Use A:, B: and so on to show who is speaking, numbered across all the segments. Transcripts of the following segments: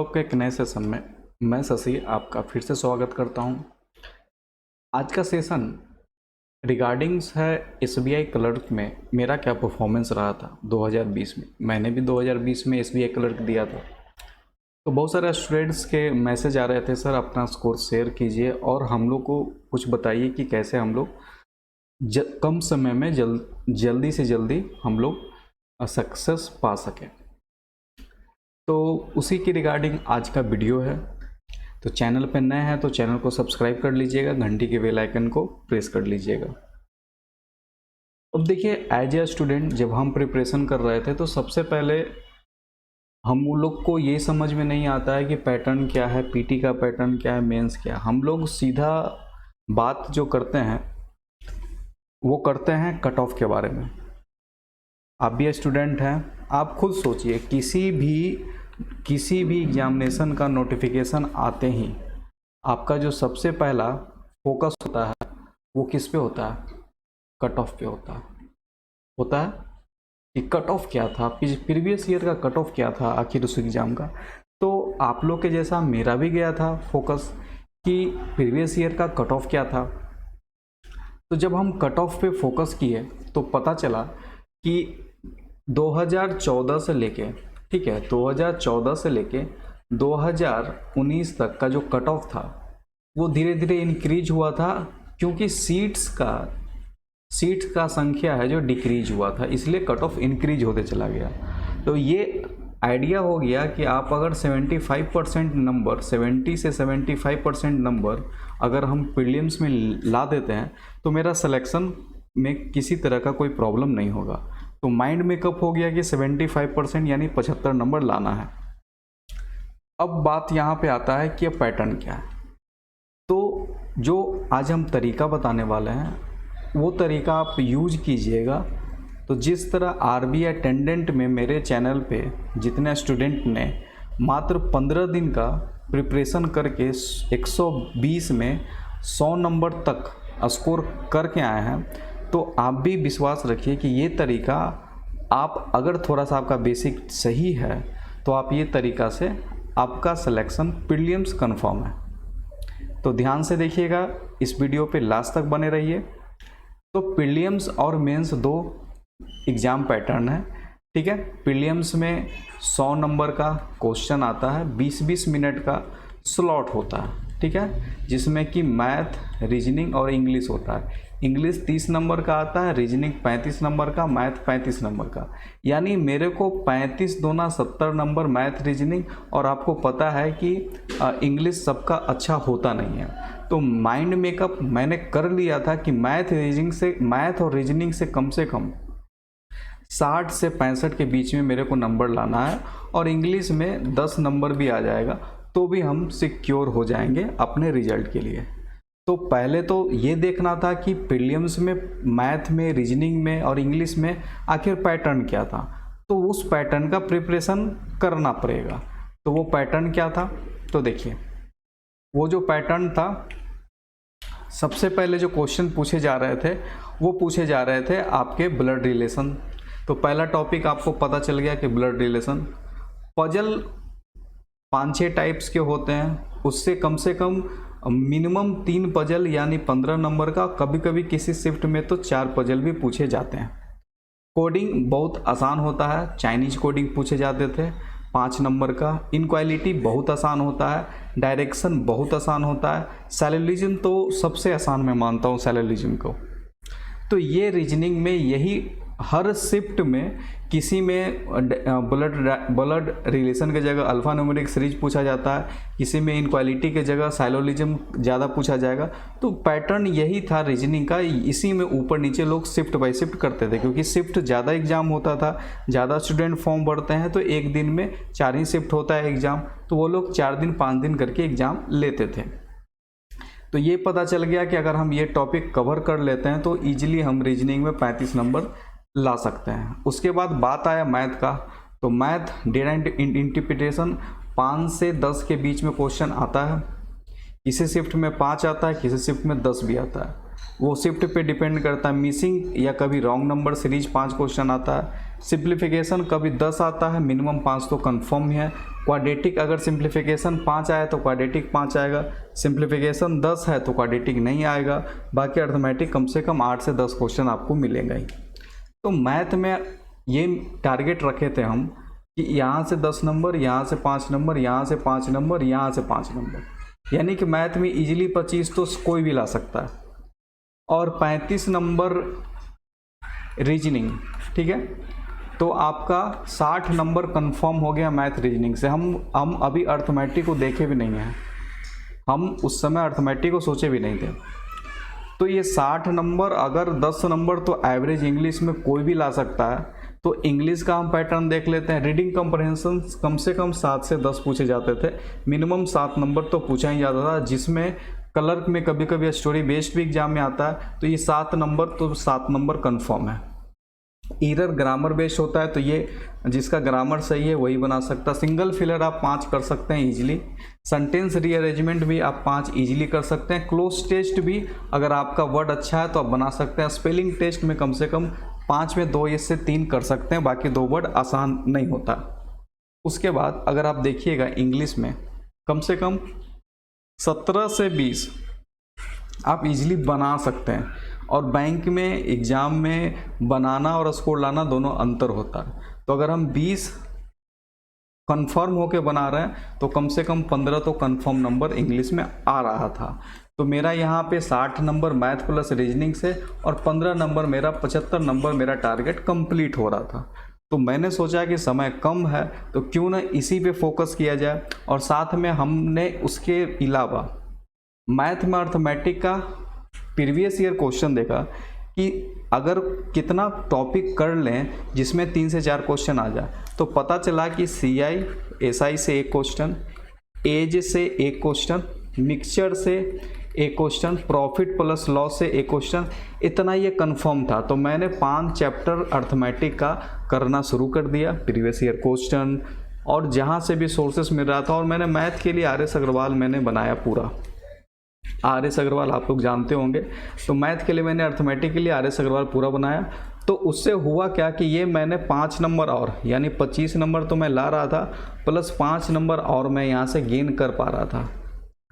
A: Blog के एक नए सेशन में मैं शशि आपका फिर से स्वागत करता हूं। आज का सेशन रिगार्डिंग्स है एसबीआई क्लर्क में मेरा क्या परफॉर्मेंस रहा था 2020 में। मैंने भी 2020 में एसबीआई क्लर्क दिया था। तो बहुत सारे स्टूडेंट्स के मैसेज आ रहे थे, सर अपना स्कोर शेयर कीजिए और हम लोग को कुछ बताइए कि कैसे हम लोग कम समय में जल्दी से जल्दी हम लोग सक्सेस पा सकें। तो उसी की रिगार्डिंग आज का वीडियो है। तो चैनल पर नए हैं तो चैनल को सब्सक्राइब कर लीजिएगा, घंटी के बेल आइकन को प्रेस कर लीजिएगा। अब देखिए, एज ए स्टूडेंट जब हम प्रिपरेशन कर रहे थे तो सबसे पहले हम लोग को ये समझ में नहीं आता है कि पैटर्न क्या है, पीटी का पैटर्न क्या है, मेंस क्या है। हम लोग सीधा बात जो करते हैं वो करते हैं कट ऑफ के बारे में। आप भी स्टूडेंट हैं, आप खुद सोचिए, किसी भी एग्जामिनेशन का नोटिफिकेशन आते ही आपका जो सबसे पहला फोकस होता है वो किस पे होता है? कट ऑफ पे होता है कि कट ऑफ क्या था, प्रीवियस ईयर का कट ऑफ क्या था आखिर उस एग्ज़ाम का। तो आप लोग के जैसा मेरा भी गया था फोकस कि प्रीवियस ईयर का कट ऑफ क्या था। तो जब हम कट ऑफ पे फोकस किए तो पता चला कि 2014 से लेके, ठीक है, 2014 से लेके 2019 तक का जो कट ऑफ था वो धीरे धीरे इंक्रीज हुआ था, क्योंकि सीट्स का संख्या है जो डिक्रीज हुआ था, इसलिए कट ऑफ इंक्रीज होते चला गया। तो ये आइडिया हो गया कि आप अगर 75% नंबर, 70 से 75% नंबर अगर हम प्रीलिम्स में ला देते हैं तो मेरा सिलेक्शन में किसी तरह का कोई प्रॉब्लम नहीं होगा। तो माइंड मेकअप हो गया कि 75% यानी 75 नंबर लाना है। अब बात यहाँ पे आता है कि अब पैटर्न क्या है। तो जो आज हम तरीका बताने वाले हैं वो तरीका आप यूज कीजिएगा। तो जिस तरह आरबी अटेंडेंट में मेरे चैनल पे जितने स्टूडेंट ने मात्र 15 दिन का प्रिपरेशन करके 120 में 100 नंबर तक स्कोर करके आए हैं, तो आप भी विश्वास रखिए कि ये तरीका आप अगर थोड़ा सा आपका बेसिक सही है तो आप ये तरीका से आपका सिलेक्शन प्रीलिम्स कंफर्म है। तो ध्यान से देखिएगा, इस वीडियो पे लास्ट तक बने रहिए। तो प्रीलिम्स और मेंस दो एग्ज़ाम पैटर्न है, ठीक है। प्रीलिम्स में 100 नंबर का क्वेश्चन आता है, 20-20 मिनट का स्लॉट होता है, ठीक है, जिसमें कि मैथ, रीजनिंग और इंग्लिश होता है। इंग्लिश 30 नंबर का आता है, रीजनिंग 35 नंबर का, मैथ 35 नंबर का। यानी मेरे को 35 दूना 70 नंबर मैथ रीजनिंग, और आपको पता है कि इंग्लिश सबका अच्छा होता नहीं है। तो माइंड मेकअप मैंने कर लिया था कि मैथ और रीजनिंग से कम 60 से 65 के बीच में मेरे को नंबर लाना है, और इंग्लिश में 10 नंबर भी आ जाएगा तो भी हम सिक्योर हो जाएंगे अपने रिजल्ट के लिए। तो पहले तो ये देखना था कि प्रीलिम्स में मैथ में, रीजनिंग में और इंग्लिश में आखिर पैटर्न क्या था। तो उस पैटर्न का प्रिपरेशन करना पड़ेगा। तो वो पैटर्न क्या था? तो देखिए, वो जो पैटर्न था, सबसे पहले जो क्वेश्चन पूछे जा रहे थे वो पूछे जा रहे थे आपके ब्लड रिलेशन। तो पहला टॉपिक आपको पता चल गया कि ब्लड रिलेशन। पजल 5-6 टाइप्स के होते हैं, उससे कम से कम मिनिमम 3 पजल यानी 15 नंबर का, कभी कभी किसी शिफ्ट में तो 4 पजल भी पूछे जाते हैं। कोडिंग बहुत आसान होता है, चाइनीज कोडिंग पूछे जाते थे 5 नंबर का। इनक्वालिटी बहुत आसान होता है, डायरेक्शन बहुत आसान होता है, सैलोलिज्म तो सबसे आसान मैं मानता हूँ सैलोलिज्म को। तो ये रीजनिंग में यही हर शिफ्ट में किसी में ब्लड रिलेशन के जगह अल्फा न्यूमेरिक सीरीज पूछा जाता है, किसी में इनक्वालिटी के जगह साइलोलिज्म ज़्यादा पूछा जाएगा। तो पैटर्न यही था रीजनिंग का, इसी में ऊपर नीचे लोग शिफ्ट बाय शिफ्ट करते थे, क्योंकि शिफ्ट ज़्यादा एग्जाम होता था, ज़्यादा स्टूडेंट फॉर्म भरते हैं, तो एक दिन में 4 ही शिफ्ट होता है एग्ज़ाम, तो वो लोग 4 दिन 5 दिन करके एग्ज़ाम लेते थे। तो ये पता चल गया कि अगर हम ये टॉपिक कवर कर लेते हैं तो ईजिली हम रीजनिंग में 35 नंबर ला सकते हैं। उसके बाद बात आया मैथ का। तो मैथ डेटा इंटरप्रिटेशन 5 से 10 के बीच में क्वेश्चन आता है। किसी शिफ्ट में 5 आता है, किसी शिफ्ट में 10 भी आता है, वो शिफ्ट पे डिपेंड करता है। मिसिंग या कभी रॉन्ग नंबर सीरीज 5 क्वेश्चन आता है। सिंप्लीफिकेशन कभी 10 आता है, मिनिमम 5 तो कंफर्म है। क्वाड्रेटिक अगर सिंप्लीफिकेशन 5 आए तो क्वाड्रेटिक 5 आएगा, सिंप्लीफिकेशन 10 है तो क्वाड्रेटिक नहीं आएगा। बाकी अर्थमेटिक कम से कम 8 से 10 क्वेश्चन आपको मिलेगा ही। तो मैथ में ये टारगेट रखे थे हम कि यहाँ से 10 नंबर, यहाँ से 5 नंबर, यहाँ से 5 नंबर, यहाँ से 5 नंबर, यानी कि मैथ में इजीली 25 तो कोई भी ला सकता है, और 35 नंबर रीजनिंग, ठीक है। तो आपका 60 नंबर कंफर्म हो गया मैथ रीजनिंग से। हम अभी अर्थमेटिक को देखे भी नहीं हैं, हम उस समय अर्थमेटिक को सोचे भी नहीं थे। तो ये 60 नंबर, अगर 10 नंबर तो एवरेज इंग्लिश में कोई भी ला सकता है। तो इंग्लिश का हम पैटर्न देख लेते हैं। रीडिंग कम्प्रहेंशन कम से कम 7 से 10 पूछे जाते थे, मिनिमम 7 नंबर तो पूछा ही जाता था, जिसमें क्लर्क में कभी कभी स्टोरी बेस्ड भी एग्जाम में आता है। तो ये 7 नंबर तो 7 नंबर कंफर्म है। ईरर ग्रामर बेस्ड होता है, तो ये जिसका ग्रामर सही है वही बना सकता। सिंगल फिलर आप 5 कर सकते हैं इजीली। सेंटेंस रीअरेंजमेंट भी आप 5 इजीली कर सकते हैं। क्लोज टेस्ट भी अगर आपका वर्ड अच्छा है तो आप बना सकते हैं। स्पेलिंग टेस्ट में कम से कम 5 में 2 से 3 कर सकते हैं, बाकी 2 वर्ड आसान नहीं होता। उसके बाद अगर आप देखिएगा इंग्लिश में कम से कम 17 से 20 आप इजीली बना सकते हैं, और बैंक में एग्ज़ाम में बनाना और स्कोर लाना दोनों अंतर होता है। तो अगर हम 20 कंफर्म होके बना रहे हैं तो कम से कम 15 तो कंफर्म नंबर इंग्लिश में आ रहा था। तो मेरा यहाँ पे 60 नंबर मैथ प्लस रीजनिंग से और 15 नंबर मेरा 75 नंबर मेरा टारगेट कंप्लीट हो रहा था। तो मैंने सोचा कि समय कम है तो क्यों ना इसी पे फोकस किया जाए, और साथ में हमने उसके अलावा मैथ में अर्थमेटिक का प्रीवियस ईयर क्वेश्चन देखा कि अगर कितना टॉपिक कर लें जिसमें 3 से 4 क्वेश्चन आ जाए, तो पता चला कि CI SI से 1 क्वेश्चन, एज से 1 क्वेश्चन, मिक्सचर से 1 क्वेश्चन, प्रॉफिट प्लस लॉस से 1 क्वेश्चन, इतना ये कंफर्म था। तो मैंने 5 चैप्टर अर्थमेटिक का करना शुरू कर दिया, प्रीवियस ईयर क्वेश्चन और जहाँ से भी सोर्सेस मिल रहा था। और मैंने मैथ के लिए RS अग्रवाल मैंने बनाया पूरा। RS अग्रवाल आप लोग जानते होंगे, तो मैथ के लिए मैंने अर्थमेटिक के लिए RS अग्रवाल पूरा बनाया। तो उससे हुआ क्या कि ये मैंने 5 नंबर और यानी 25 नंबर तो मैं ला रहा था, प्लस 5 नंबर और मैं यहाँ से गेन कर पा रहा था,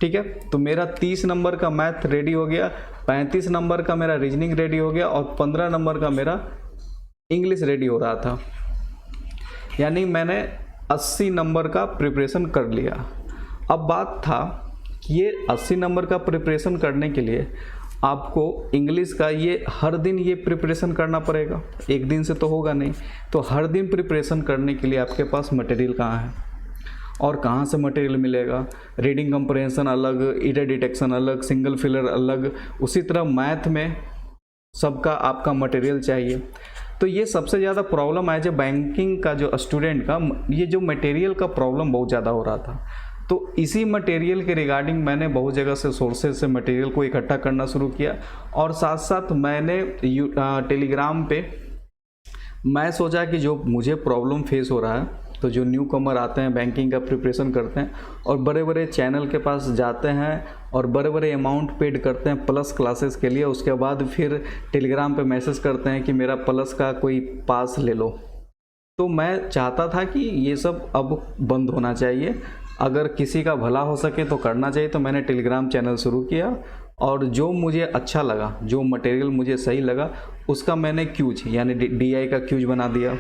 A: ठीक है। तो मेरा 30 नंबर का मैथ रेडी हो गया, 35 नंबर का मेरा रीजनिंग रेडी हो गया, और 15 नंबर का मेरा इंग्लिश रेडी हो रहा था। यानी मैंने 80 नंबर का प्रिपरेशन कर लिया। अब बात था कि ये 80 नंबर का प्रिपरेशन करने के लिए आपको इंग्लिश का ये हर दिन ये प्रिपरेशन करना पड़ेगा, एक दिन से तो होगा नहीं। तो हर दिन प्रिपरेशन करने के लिए आपके पास मटेरियल कहाँ है और कहाँ से मटेरियल मिलेगा? रीडिंग कंप्रहेंशन अलग, एरर डिटेक्शन अलग, सिंगल फिलर अलग, उसी तरह मैथ में सबका आपका मटेरियल चाहिए। तो ये सबसे ज़्यादा प्रॉब्लम है जब बैंकिंग का जो स्टूडेंट का ये जो मटेरियल का प्रॉब्लम बहुत ज़्यादा हो रहा था। तो इसी मटेरियल के रिगार्डिंग मैंने बहुत जगह से सोर्सेज से मटेरियल को इकट्ठा करना शुरू किया, और साथ साथ मैंने टेलीग्राम पे मैं सोचा कि जो मुझे प्रॉब्लम फेस हो रहा है, तो जो न्यू कमर आते हैं बैंकिंग का प्रिपरेशन करते हैं और बड़े बड़े चैनल के पास जाते हैं और बड़े बड़े अमाउंट पेड करते हैं प्लस क्लासेस के लिए, उसके बाद फिर टेलीग्राम पे मैसेज करते हैं कि मेरा प्लस का कोई पास ले लो। तो मैं चाहता था कि ये सब अब बंद होना चाहिए, अगर किसी का भला हो सके तो करना चाहिए। तो मैंने टेलीग्राम चैनल शुरू किया, और जो मुझे अच्छा लगा, जो मटेरियल मुझे सही लगा, उसका मैंने क्यूज यानी DI का क्यूज बना दिया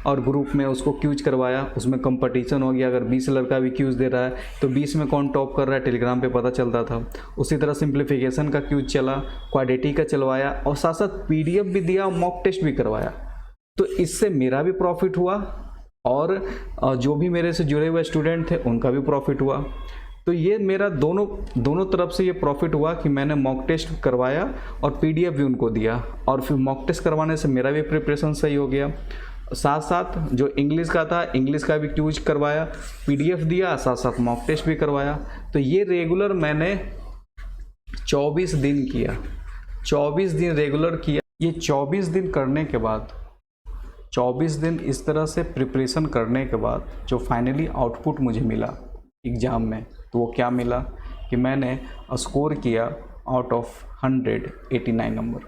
A: और ग्रुप में उसको क्यूज करवाया। उसमें कंपटीशन हो गया, अगर 20 लड़का भी क्यूज दे रहा है तो 20 में कौन टॉप कर रहा है टेलीग्राम पे पता चलता था। उसी तरह सिंप्लीफिकेशन का क्यूज चला, क्वाड्रेटिक का चलवाया, और साथ साथ PDF भी दिया, मॉक टेस्ट भी करवाया। तो इससे मेरा भी प्रॉफिट हुआ और जो भी मेरे से जुड़े हुए स्टूडेंट थे उनका भी प्रॉफिट हुआ। तो ये मेरा दोनों तरफ से ये प्रॉफिट हुआ कि मैंने मॉक टेस्ट करवाया और PDF भी उनको दिया, और फिर मॉक टेस्ट करवाने से मेरा भी प्रिपरेशन सही हो गया। साथ साथ जो इंग्लिश का था, इंग्लिश का भी क्यूज करवाया, PDF दिया, साथ साथ मॉक टेस्ट भी करवाया। तो ये रेगुलर मैंने 24 दिन किया, 24 दिन रेगुलर किया। ये 24 दिन करने के बाद, 24 दिन इस तरह से प्रिपरेशन करने के बाद जो फाइनली आउटपुट मुझे मिला एग्ज़ाम में, तो वो क्या मिला कि मैंने स्कोर किया आउट ऑफ 189 नंबर।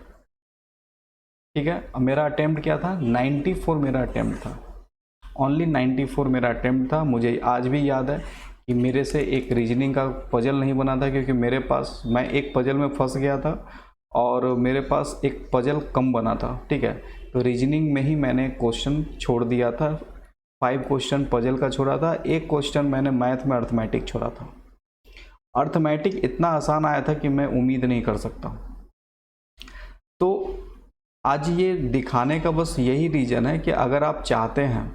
A: ठीक है, अब मेरा अटेम्प्ट क्या था, 94 मेरा अटेम्प्ट था, ओनली 94 मेरा अटेम्प्ट था। मुझे आज भी याद है कि मेरे से एक रीजनिंग का पजल नहीं बना था, क्योंकि मेरे पास, मैं एक पजल में फंस गया था और मेरे पास एक पजल कम बना था। ठीक है, तो रीजनिंग में ही मैंने क्वेश्चन छोड़ दिया था, 5 क्वेश्चन पजल का छोड़ा था, एक क्वेश्चन मैंने मैथ में अर्थमेटिक छोड़ा था। अर्थमेटिक इतना आसान आया था कि मैं उम्मीद नहीं कर सकता। तो आज ये दिखाने का बस यही रीज़न है कि अगर आप चाहते हैं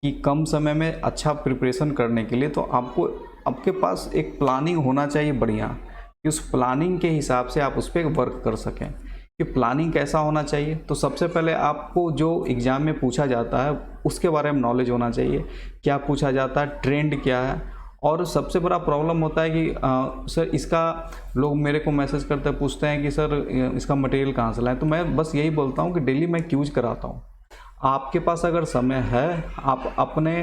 A: कि कम समय में अच्छा प्रिपरेशन करने के लिए, तो आपको, आपके पास एक प्लानिंग होना चाहिए बढ़िया, कि उस प्लानिंग के हिसाब से आप उस पर वर्क कर सकें। कि प्लानिंग कैसा होना चाहिए, तो सबसे पहले आपको जो एग्ज़ाम में पूछा जाता है उसके बारे में नॉलेज होना चाहिए, क्या पूछा जाता है, ट्रेंड क्या है। और सबसे बड़ा प्रॉब्लम होता है कि सर इसका, लोग मेरे को मैसेज करते पूछते हैं कि सर इसका मटेरियल कहाँ से लाएं। तो मैं बस यही बोलता हूँ कि डेली मैं क्यूज कराता हूँ। आपके पास अगर समय है, आप अपने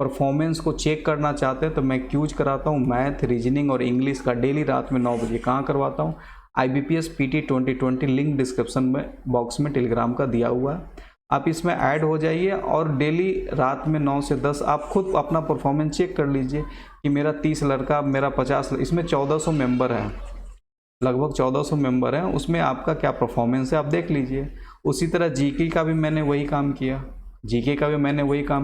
A: परफॉर्मेंस को चेक करना चाहते हैं, तो मैं क्यूज कराता हूँ मैथ, रीजनिंग और इंग्लिश का डेली रात में 9 बजे। कहाँ करवाता हूँ, IBPS PT 2020, लिंक डिस्क्रिप्शन में बॉक्स में टेलीग्राम का दिया हुआ है, आप इसमें ऐड हो जाइए और डेली रात में 9 से 10 आप खुद अपना परफॉर्मेंस चेक कर लीजिए कि मेरा 30 लड़का, मेरा 50, इसमें 1400 मेंबर हैं, लगभग 1400 मेंबर हैं, उसमें आपका क्या परफॉर्मेंस है आप देख लीजिए। उसी तरह जीके का भी मैंने वही काम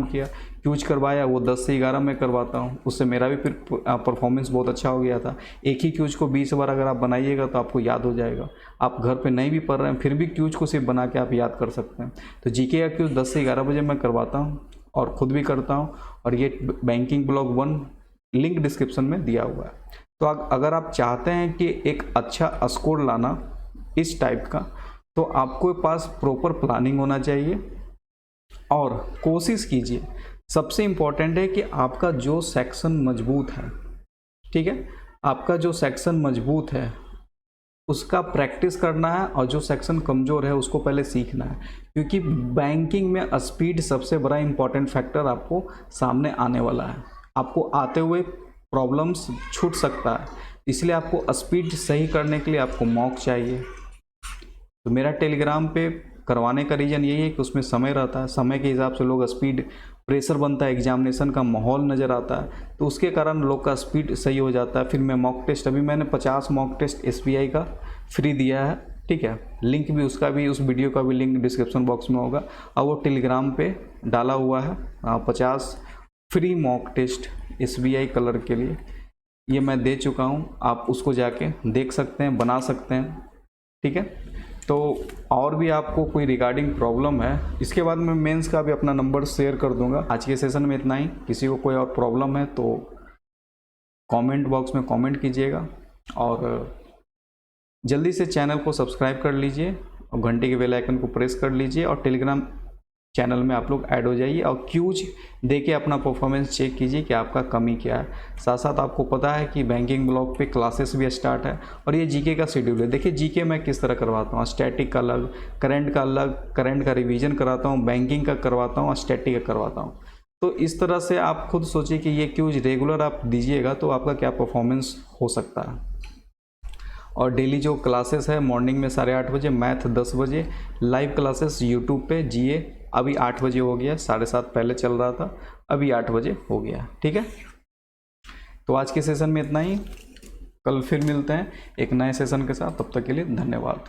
A: किया, क्यूज करवाया, वो 10 से 11 में करवाता हूँ, उससे मेरा भी फिर परफॉर्मेंस बहुत अच्छा हो गया था। एक ही क्यूज को 20 बार अगर आप बनाइएगा तो आपको याद हो जाएगा। आप घर पे नहीं भी पढ़ रहे हैं फिर भी क्यूज को सिर्फ बना के आप याद कर सकते हैं। तो जीके का क्यूज 10 से 11 बजे मैं करवाता हूँ और ख़ुद भी करता हूँ, और ये बैंकिंग ब्लॉग 1 लिंक डिस्क्रिप्शन में दिया हुआ है। तो अगर आप चाहते हैं कि एक अच्छा स्कोर लाना इस टाइप का, तो आपको पास प्रॉपर प्लानिंग होना चाहिए और कोशिश कीजिए। सबसे इम्पॉर्टेंट है कि आपका जो सेक्शन मजबूत है, ठीक है, आपका जो सेक्शन मजबूत है उसका प्रैक्टिस करना है, और जो सेक्शन कमज़ोर है उसको पहले सीखना है, क्योंकि बैंकिंग में स्पीड सबसे बड़ा इम्पॉर्टेंट फैक्टर आपको सामने आने वाला है। आपको आते हुए प्रॉब्लम्स छूट सकता है, इसलिए आपको स्पीड सही करने के लिए आपको मॉक चाहिए। तो मेरा टेलीग्राम पे करवाने का रीज़न यही है कि उसमें समय रहता है, समय के हिसाब से लोग स्पीड, प्रेशर बनता है, एग्जामिनेशन का माहौल नज़र आता है, तो उसके कारण लोग का स्पीड सही हो जाता है। फिर मैं मॉक टेस्ट, अभी मैंने 50 मॉक टेस्ट SBI का फ्री दिया है, ठीक है, लिंक भी उसका भी, उस वीडियो का भी लिंक डिस्क्रिप्शन बॉक्स में होगा, और वो टेलीग्राम पे डाला हुआ है। 50 free mock test SBI clerk के लिए ये मैं दे चुका हूँ, आप उसको जाके देख सकते हैं, बना सकते हैं, ठीक है। तो और भी आपको कोई रिगार्डिंग प्रॉब्लम है, इसके बाद मैं मेंस का भी अपना नंबर शेयर कर दूंगा। आज के सेशन में इतना ही, किसी को कोई और प्रॉब्लम है तो कमेंट बॉक्स में कमेंट कीजिएगा, और जल्दी से चैनल को सब्सक्राइब कर लीजिए और घंटे के बेल आइकन को प्रेस कर लीजिए, और टेलीग्राम चैनल में आप लोग ऐड हो जाइए और क्यूज देके अपना परफॉर्मेंस चेक कीजिए कि आपका कमी क्या है। साथ साथ आपको पता है कि बैंकिंग ब्लॉग पे क्लासेस भी स्टार्ट है, और ये जीके का शेड्यूल है। देखिए जीके मैं किस तरह करवाता हूँ, स्टैटिक का अलग, करंट का अलग, करंट का रिवीजन कराता हूँ, बैंकिंग का करवाता हूँ और स्टैटिक का करवाता हूँ। तो इस तरह से आप खुद सोचिए कि ये क्यूज रेगुलर आप दीजिएगा तो आपका क्या परफॉर्मेंस हो सकता है। और डेली जो क्लासेस है, मॉर्निंग में 8:30 बजे, मैथ 10 बजे, लाइव क्लासेस यूट्यूब पे, GA अभी 8 बजे हो गया, 7:30 पहले चल रहा था, अभी 8 बजे हो गया, ठीक है। तो आज के सेशन में इतना ही, कल फिर मिलते हैं एक नए सेशन के साथ, तब तक के लिए धन्यवाद।